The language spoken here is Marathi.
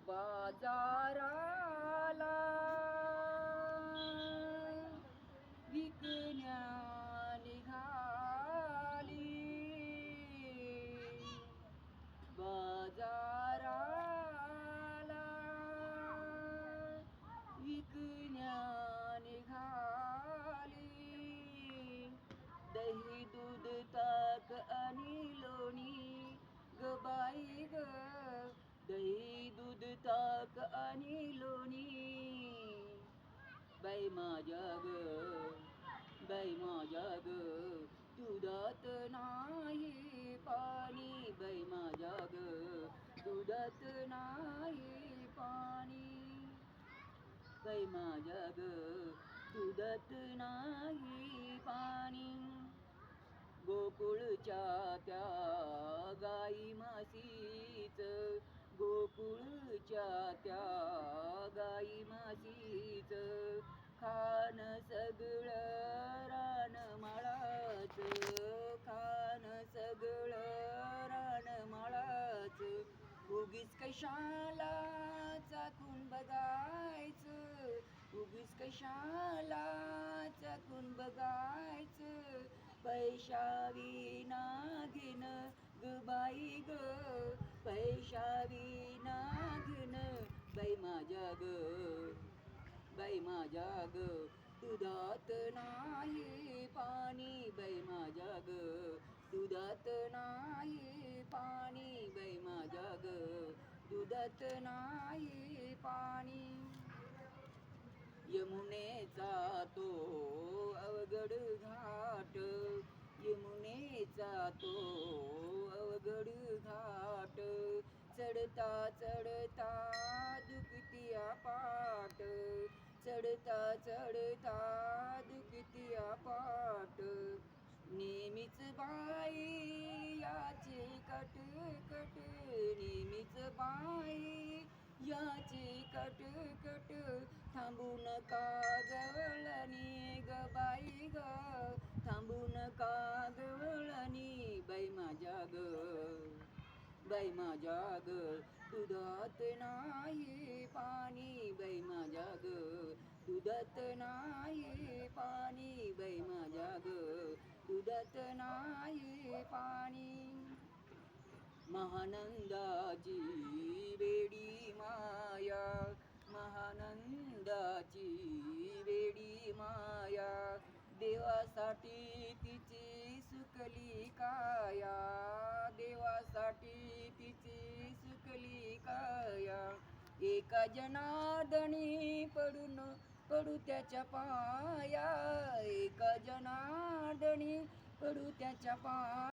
बाजाराला विकण्या निघाली, बाजाराला विकण्या निघाली. दही दूध ताक आणि लोणी ग बाई ग, दही दूध ताक आणि लोणी. बाई माझ्या ग, बाई माझ्या ग, दुधात नाही पाणी. बाई माझ्या ग, दुधात नाही पाणी. बाई माझ्या ग, दुधात नाही पाणी. गोकुळच्या त्या गाई म्हशीच, गोकुळच्या त्या गाई म्हशीच, खान सगळं रानमाळाच, खान सगळं रानमाळाच. उगीच कशाला चाकून बघायचं, उगीच कशाला चाकून बघायचं. पैशाविना घेन ग बाई ग, पैशाविना घेन. बाई माझ्या ग, बाई माझ्या ग, दुधात नाही पाणी. बाई माझ्या ग, दुधात नाही पाणी. बाई माझ्या ग, दुधात नाही पाणी. यमुनेचा तो अवघड घाट, यमुनेचा तो अवघड घाट. चढता चढता दुखतीया पाट, चढता चढता दुखतीया पाट. नेहमीच बाई याची कटकट, नेहमीच बाई याची कटकट. थांबू नका गवळणी ग बाई ग, थांबू नका गवळणी. बाई माझ्या ग, बाई माझ्या ग, दुधात नाही पाणी. बाई माझ्या ग, दुधात नाही पाणी. बाई माझ्या ग, दुधात नाही पाणी. महानंदाची वेडी माया, महानंदाची वेडी माया. देवासाठी तिची सुकली काया, देवासाठी तिची सुकली काया. एका जनार्दनी पडू त्याच्या पाया, एका जनार्दनी पडू त्याच्या पाया.